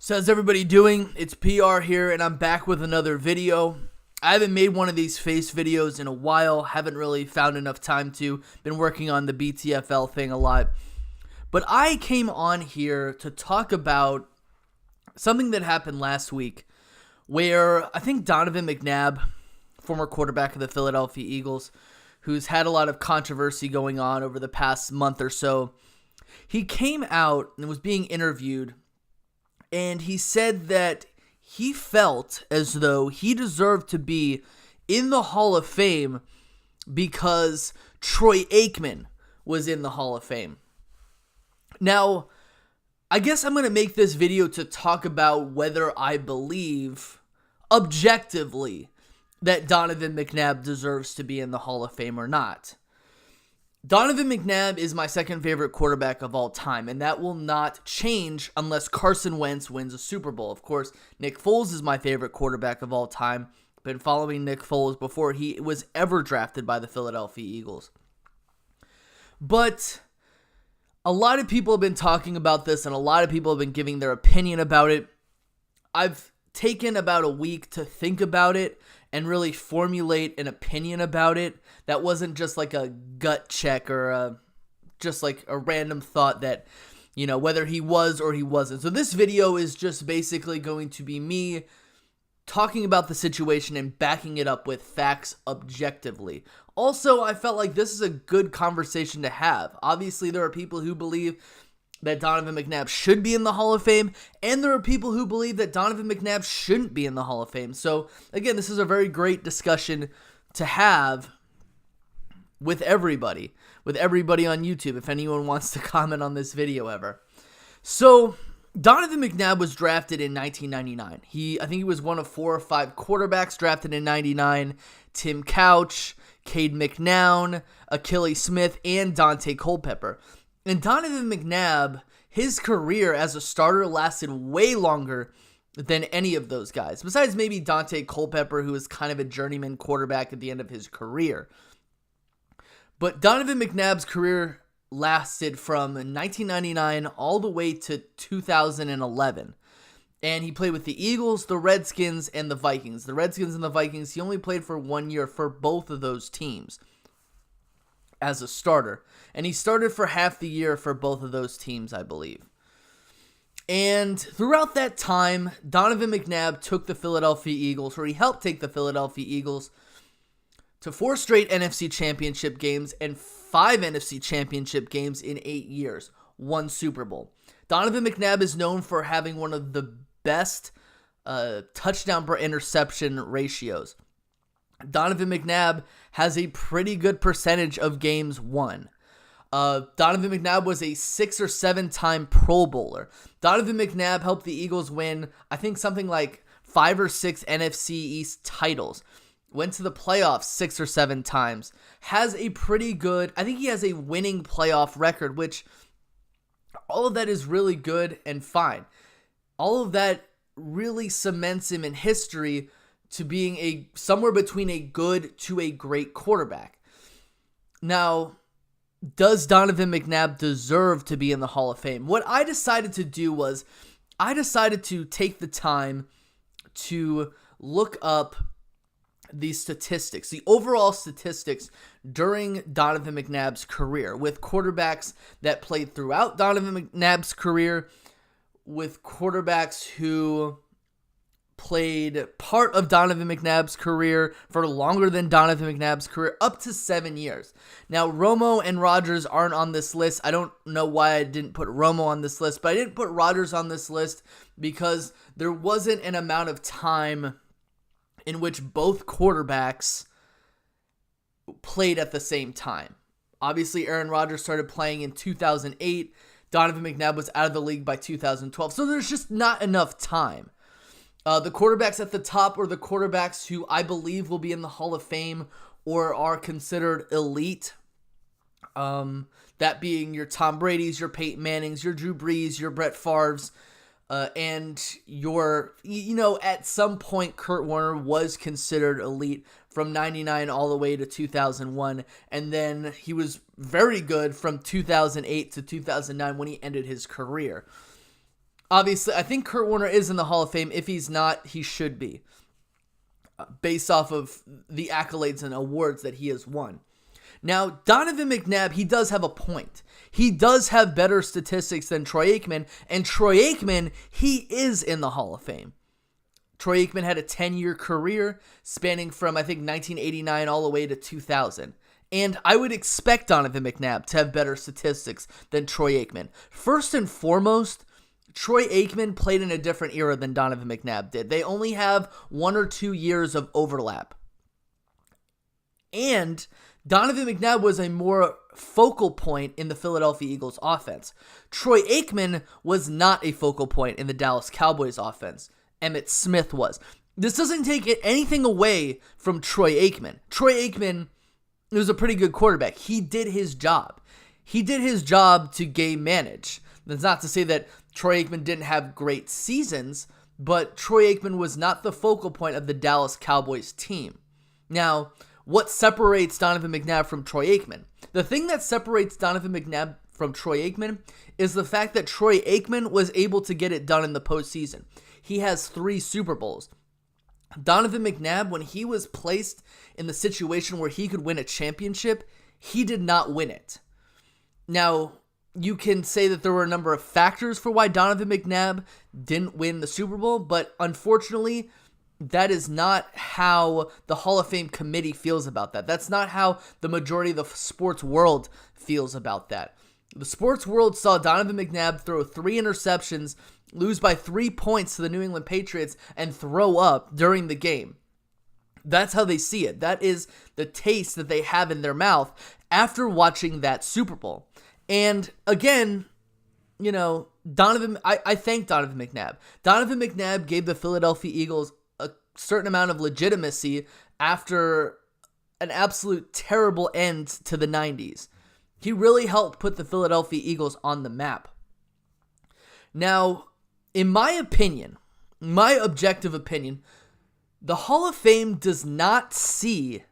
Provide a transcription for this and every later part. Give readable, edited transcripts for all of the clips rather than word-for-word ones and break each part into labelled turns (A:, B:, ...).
A: So how's everybody doing? It's PR here, and I'm back with another video. I haven't made one of these face videos in a while. Haven't really found enough time to. Been working on the BTFL thing a lot. But I came on here to talk about something that happened last week where I think Donovan McNabb, former quarterback of the Philadelphia Eagles, who's had a lot of controversy going on over the past month or so, he came out and was being interviewed. And he said that he felt as though he deserved to be in the Hall of Fame because Troy Aikman was in the Hall of Fame. Now, I guess I'm going to make this video to talk about whether I believe objectively that Donovan McNabb deserves to be in the Hall of Fame or not. Donovan McNabb is my second favorite quarterback of all time, and that will not change unless Carson Wentz wins a Super Bowl. Of course, Nick Foles is my favorite quarterback of all time. Been following Nick Foles before he was ever drafted by the Philadelphia Eagles. But a lot of people have been talking about this, and a lot of people have been giving their opinion about it. I've taken about a week to think about it and really formulate an opinion about it. That wasn't just like a gut check or just like a random thought that, whether he was or he wasn't. So this video is just basically going to be me talking about the situation and backing it up with facts objectively. Also, I felt like this is a good conversation to have. Obviously, there are people who believe that Donovan McNabb should be in the Hall of Fame, and there are people who believe that Donovan McNabb shouldn't be in the Hall of Fame. So, again, this is a very great discussion to have with everybody on YouTube, if anyone wants to comment on this video ever. So, Donovan McNabb was drafted in 1999. I think he was one of 4 or 5 quarterbacks drafted in 99. Tim Couch, Cade McNown, Achilles Smith, and Dante Culpepper. And Donovan McNabb, his career as a starter lasted way longer than any of those guys. Besides maybe Dante Culpepper, who was kind of a journeyman quarterback at the end of his career. But Donovan McNabb's career lasted from 1999 all the way to 2011. And he played with the Eagles, the Redskins, and the Vikings. The Redskins and the Vikings, he only played for 1 year for both of those teams as a starter. And he started for half the year for both of those teams, I believe. And throughout that time, Donovan McNabb took the Philadelphia Eagles, or he helped take the Philadelphia Eagles to 4 straight NFC Championship games and 5 NFC Championship games in 8 years. 1 Super Bowl. Donovan McNabb is known for having one of the best touchdown per interception ratios. Donovan McNabb has a pretty good percentage of games won. Donovan McNabb was a 6 or 7 time Pro Bowler. Donovan McNabb helped the Eagles win, I think, something like 5 or 6 NFC East titles. Went to the playoffs 6 or 7 times. Has a pretty good, I think he has a winning playoff record, which all of that is really good and fine. All of that really cements him in history to being somewhere between a good to a great quarterback. Now, does Donovan McNabb deserve to be in the Hall of Fame? What I decided to do was I decided to take the time to look up the statistics, the overall statistics during Donovan McNabb's career, with quarterbacks that played throughout Donovan McNabb's career, with quarterbacks who played part of Donovan McNabb's career for longer than Donovan McNabb's career, up to 7 years. Now, Romo and Rodgers aren't on this list. I don't know why I didn't put Romo on this list, but I didn't put Rodgers on this list because there wasn't an amount of time in which both quarterbacks played at the same time. Obviously, Aaron Rodgers started playing in 2008. Donovan McNabb was out of the league by 2012. So there's just not enough time. The quarterbacks at the top are the quarterbacks who I believe will be in the Hall of Fame or are considered elite. That being your Tom Brady's, your Peyton Manning's, your Drew Brees, your Brett Favre's, and your, at some point Kurt Warner was considered elite from 99 all the way to 2001. And then he was very good from 2008 to 2009 when he ended his career. Obviously, I think Kurt Warner is in the Hall of Fame. If he's not, he should be, based off of the accolades and awards that he has won. Now, Donovan McNabb, he does have a point. He does have better statistics than Troy Aikman, and Troy Aikman, he is in the Hall of Fame. Troy Aikman had a 10-year career spanning from, I think, 1989 all the way to 2000. And I would expect Donovan McNabb to have better statistics than Troy Aikman. First and foremost, Troy Aikman played in a different era than Donovan McNabb did. They only have 1 or 2 years of overlap. And Donovan McNabb was a more focal point in the Philadelphia Eagles offense. Troy Aikman was not a focal point in the Dallas Cowboys offense. Emmitt Smith was. This doesn't take anything away from Troy Aikman. Troy Aikman was a pretty good quarterback. He did his job. He did his job to game manage. That's not to say that Troy Aikman didn't have great seasons, but Troy Aikman was not the focal point of the Dallas Cowboys team. Now, what separates Donovan McNabb from Troy Aikman? The thing that separates Donovan McNabb from Troy Aikman is the fact that Troy Aikman was able to get it done in the postseason. He has 3 Super Bowls. Donovan McNabb, when he was placed in the situation where he could win a championship, he did not win it. Now, you can say that there were a number of factors for why Donovan McNabb didn't win the Super Bowl, but unfortunately, that is not how the Hall of Fame committee feels about that. That's not how the majority of the sports world feels about that. The sports world saw Donovan McNabb throw 3 interceptions, lose by 3 points to the New England Patriots, and throw up during the game. That's how they see it. That is the taste that they have in their mouth after watching that Super Bowl. And again, you know, I thank Donovan McNabb. Donovan McNabb gave the Philadelphia Eagles a certain amount of legitimacy after an absolute terrible end to the 90s. He really helped put the Philadelphia Eagles on the map. Now, in my opinion, my objective opinion, the Hall of Fame does not see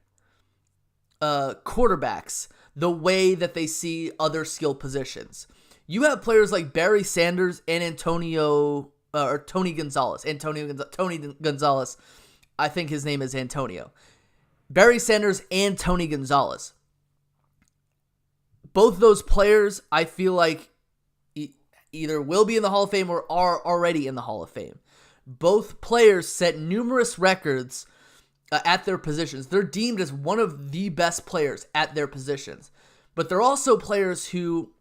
A: quarterbacks the way that they see other skill positions. You have players like Barry Sanders and Tony Gonzalez. Tony Gonzalez, I think his name is Antonio. Barry Sanders and Tony Gonzalez. Both those players, I feel like, either will be in the Hall of Fame or are already in the Hall of Fame. Both players set numerous records at their positions. They're deemed as one of the best players at their positions. But they're also players who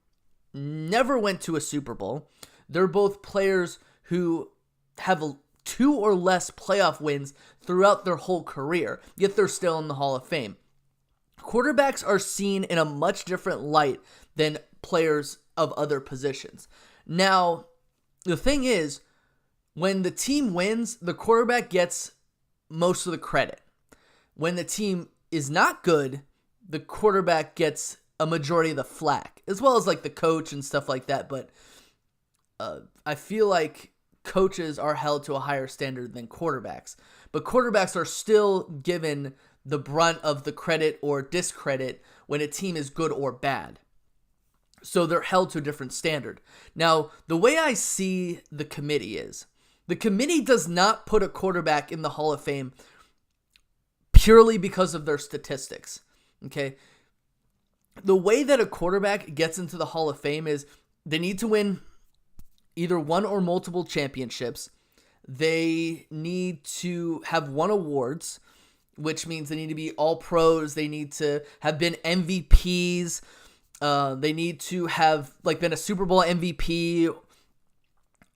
A: never went to a Super Bowl. They're both players who have 2 or less playoff wins throughout their whole career, yet they're still in the Hall of Fame. Quarterbacks are seen in a much different light than players of other positions. Now, the thing is, when the team wins, the quarterback gets most of the credit. When the team is not good, the quarterback gets a majority of the flack, as well as like the coach and stuff like that. But I feel like coaches are held to a higher standard than quarterbacks. But quarterbacks are still given the brunt of the credit or discredit when a team is good or bad. So they're held to a different standard. Now, the way I see the committee is, the committee does not put a quarterback in the Hall of Fame purely because of their statistics. Okay? The way that a quarterback gets into the Hall of Fame is they need to win either one or multiple championships. They need to have won awards, which means they need to be all pros. They need to have been MVPs. They need to have been a Super Bowl MVP.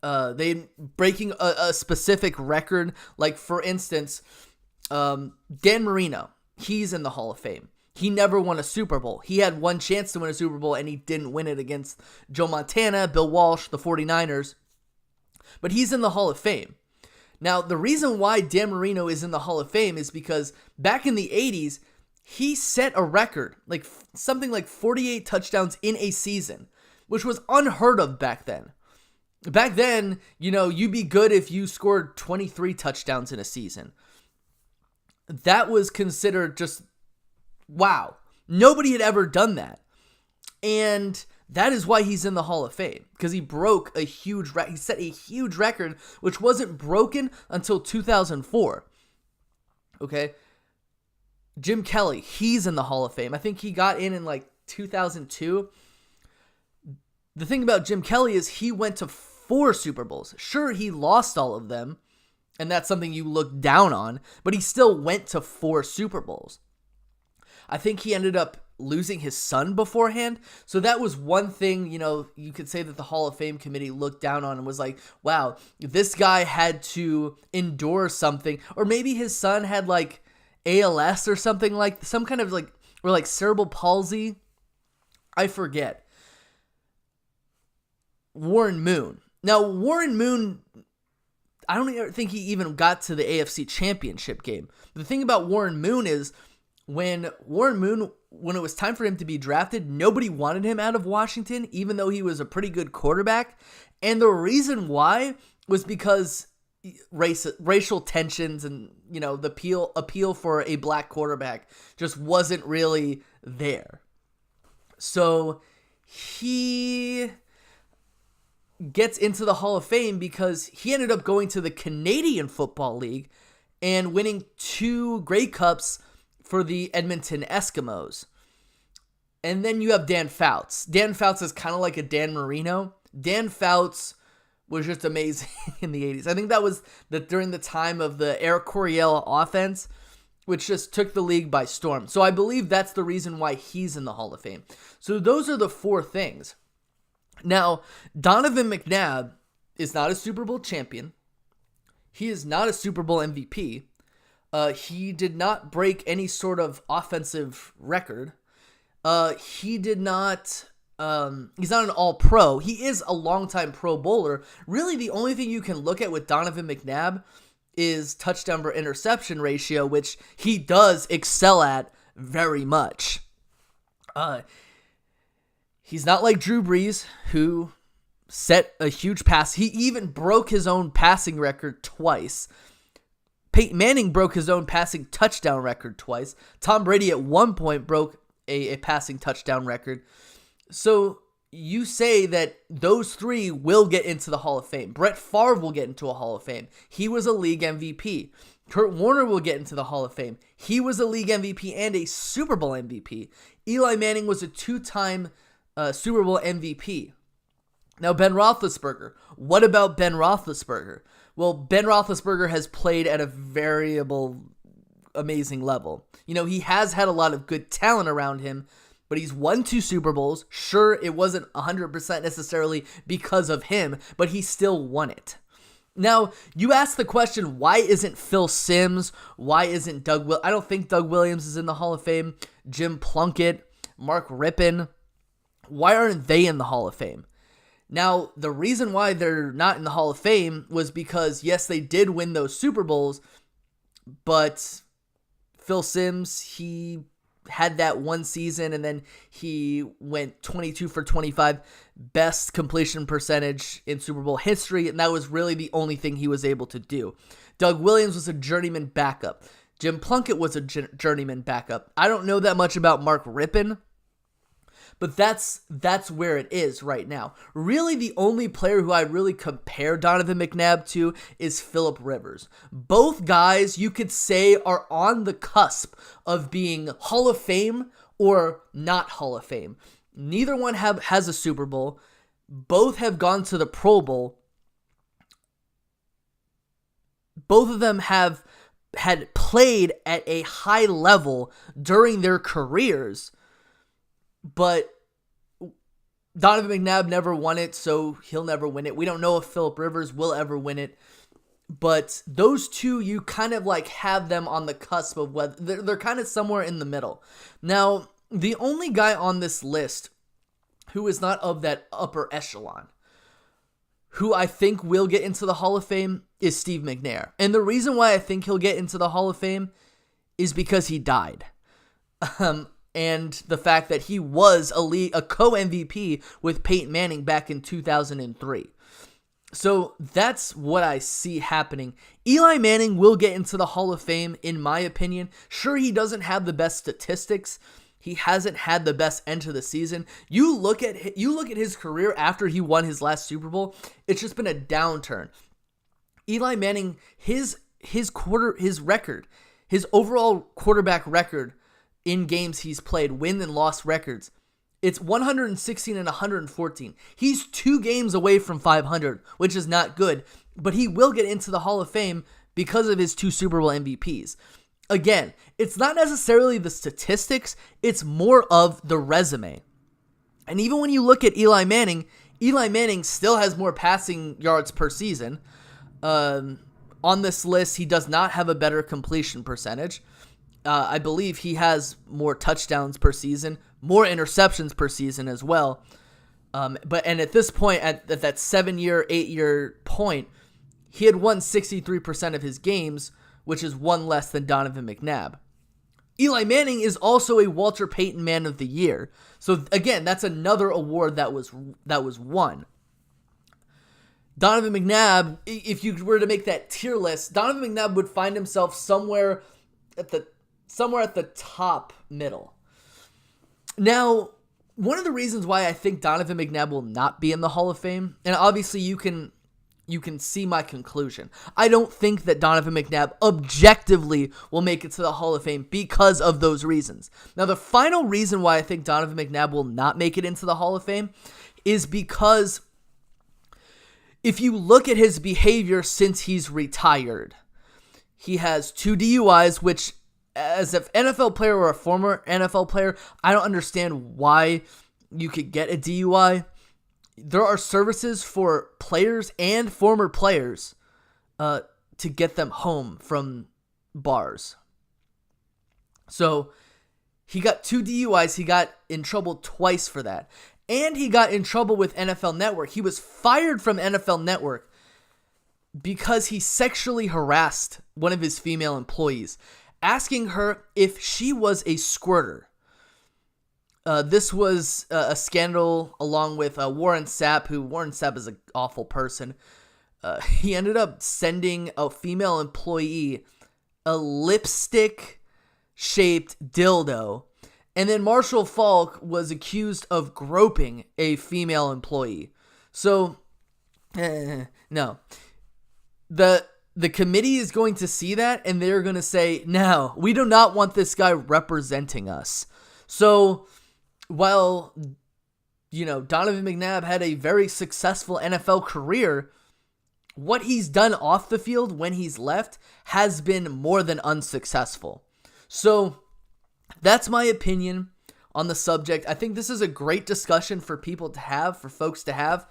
A: They breaking a specific record. Like, for instance, Dan Marino, he's in the Hall of Fame. He never won a Super Bowl. He had one chance to win a Super Bowl, and he didn't win it against Joe Montana, Bill Walsh, the 49ers. But he's in the Hall of Fame. Now, the reason why Dan Marino is in the Hall of Fame is because back in the 80s, he set a record, something like 48 touchdowns in a season, which was unheard of back then. Back then, you'd be good if you scored 23 touchdowns in a season. That was considered just, wow. Nobody had ever done that. And That is why he's in the Hall of Fame, because he broke he set a huge record, which wasn't broken until 2004. Okay? Jim Kelly, he's in the Hall of Fame. I think he got in like 2002. The thing about Jim Kelly is he went to 4 Super Bowls. Sure, he lost all of them, and that's something you look down on, but he still went to 4 Super Bowls. I think he ended up losing his son beforehand, so that was one thing, you could say that the Hall of Fame committee looked down on and was like, wow, this guy had to endure something, or maybe his son had like ALS or something, like some kind of or cerebral palsy. I forget. Warren Moon. Now, Warren Moon, I don't even think he even got to the AFC Championship game. The thing about Warren Moon is when it was time for him to be drafted, nobody wanted him out of Washington, even though he was a pretty good quarterback. And the reason why was because racial tensions and, the appeal for a black quarterback just wasn't really there. So he gets into the Hall of Fame because he ended up going to the Canadian Football League and winning 2 Grey Cups for the Edmonton Eskimos. And then you have Dan Fouts. Dan Fouts is kind of like a Dan Marino. Dan Fouts was just amazing in the 80s. I think that was during the time of the Eric Coryell offense, which just took the league by storm. So I believe that's the reason why he's in the Hall of Fame. So those are the 4 things. Now, Donovan McNabb is not a Super Bowl champion. He is not a Super Bowl MVP. He did not break any sort of offensive record. He did not... he's not an all-pro. He is a longtime Pro Bowler. Really, the only thing you can look at with Donovan McNabb is touchdown per interception ratio, which he does excel at very much. He's not like Drew Brees, who set a huge pass. He even broke his own passing record twice. Peyton Manning broke his own passing touchdown record twice. Tom Brady at one point broke a passing touchdown record. So you say that those 3 will get into the Hall of Fame. Brett Favre will get into a Hall of Fame. He was a league MVP. Kurt Warner will get into the Hall of Fame. He was a league MVP and a Super Bowl MVP. Eli Manning was a 2-time Super Bowl MVP. Now, Ben Roethlisberger. What about Ben Roethlisberger? Well, Ben Roethlisberger has played at a variable, amazing level. He has had a lot of good talent around him, but he's won 2 Super Bowls. Sure, it wasn't 100% necessarily because of him, but he still won it. Now, you ask the question, why isn't Phil Simms? Why isn't I don't think Doug Williams is in the Hall of Fame. Jim Plunkett, Mark Rippon. Why aren't they in the Hall of Fame? Now, the reason why they're not in the Hall of Fame was because, yes, they did win those Super Bowls, but Phil Simms, he had that one season, and then he went 22 for 25, best completion percentage in Super Bowl history, and that was really the only thing he was able to do. Doug Williams was a journeyman backup. Jim Plunkett was a journeyman backup. I don't know that much about Mark Rippon, but that's where it is right now. Really, the only player who I really compare Donovan McNabb to is Phillip Rivers. Both guys, you could say, are on the cusp of being Hall of Fame or not Hall of Fame. Neither one has a Super Bowl. Both have gone to the Pro Bowl. Both of them had played at a high level during their careers, but Donovan McNabb never won it, so he'll never win it. We don't know if Phillip Rivers will ever win it, but those 2, you kind of have them on the cusp of whether they're kind of somewhere in the middle. Now, the only guy on this list who is not of that upper echelon, who I think will get into the Hall of Fame, is Steve McNair. And the reason why I think he'll get into the Hall of Fame is because he died. And the fact that he was a co-MVP with Peyton Manning back in 2003. So that's what I see happening. Eli Manning will get into the Hall of Fame, in my opinion. Sure, he doesn't have the best statistics. He hasn't had the best end to the season. You look at his career after he won his last Super Bowl. It's just been a downturn. Eli Manning, his record, his overall quarterback record in games he's played, win and loss records, it's 116 and 114. He's 2 games away from 500, which is not good, but he will get into the Hall of Fame because of his 2 Super Bowl MVPs. Again, it's not necessarily the statistics, it's more of the resume. And even when you look at Eli Manning still has more passing yards per season. On this list, he does not have a better completion percentage. I believe he has more touchdowns per season, more interceptions per season as well. But at this point, at that 8-year point, he had won 63% of his games, which is 1 less than Donovan McNabb. Eli Manning is also a Walter Payton Man of the Year. So again, that's another award that was won. Donovan McNabb, if you were to make that tier list, Donovan McNabb would find himself somewhere at the top middle. Now, one of the reasons why I think Donovan McNabb will not be in the Hall of Fame, and obviously you can see my conclusion. I don't think that Donovan McNabb objectively will make it to the Hall of Fame because of those reasons. Now, the final reason why I think Donovan McNabb will not make it into the Hall of Fame is because if you look at his behavior since he's retired, he has 2 DUIs, which as an NFL player or a former NFL player, I don't understand why you could get a DUI. There are services for players and former players to get them home from bars. So he got 2 DUIs. He got in trouble twice for that. And he got in trouble with NFL Network. He was fired from NFL Network because he sexually harassed one of his female employees, asking her if she was a squirter. This was a scandal along with Warren Sapp, Warren Sapp is an awful person. He ended up sending a female employee a lipstick-shaped dildo. And then Marshall Falk was accused of groping a female employee. So, no. The committee is going to see that, and they're going to say, no, we do not want this guy representing us. So, while, Donovan McNabb had a very successful NFL career, what he's done off the field when he's left has been more than unsuccessful. So, that's my opinion on the subject. I think this is a great discussion for folks to have.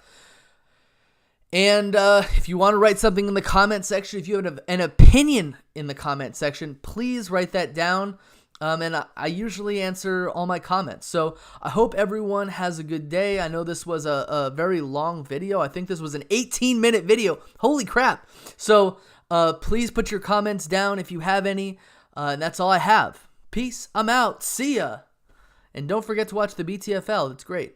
A: And if you want to write something in the comment section, if you have an opinion in the comment section, please write that down. And I usually answer all my comments. So I hope everyone has a good day. I know this was a very long video. I think this was an 18-minute video. Holy crap. So please put your comments down if you have any. And that's all I have. Peace. I'm out. See ya. And don't forget to watch the BTFL. It's great.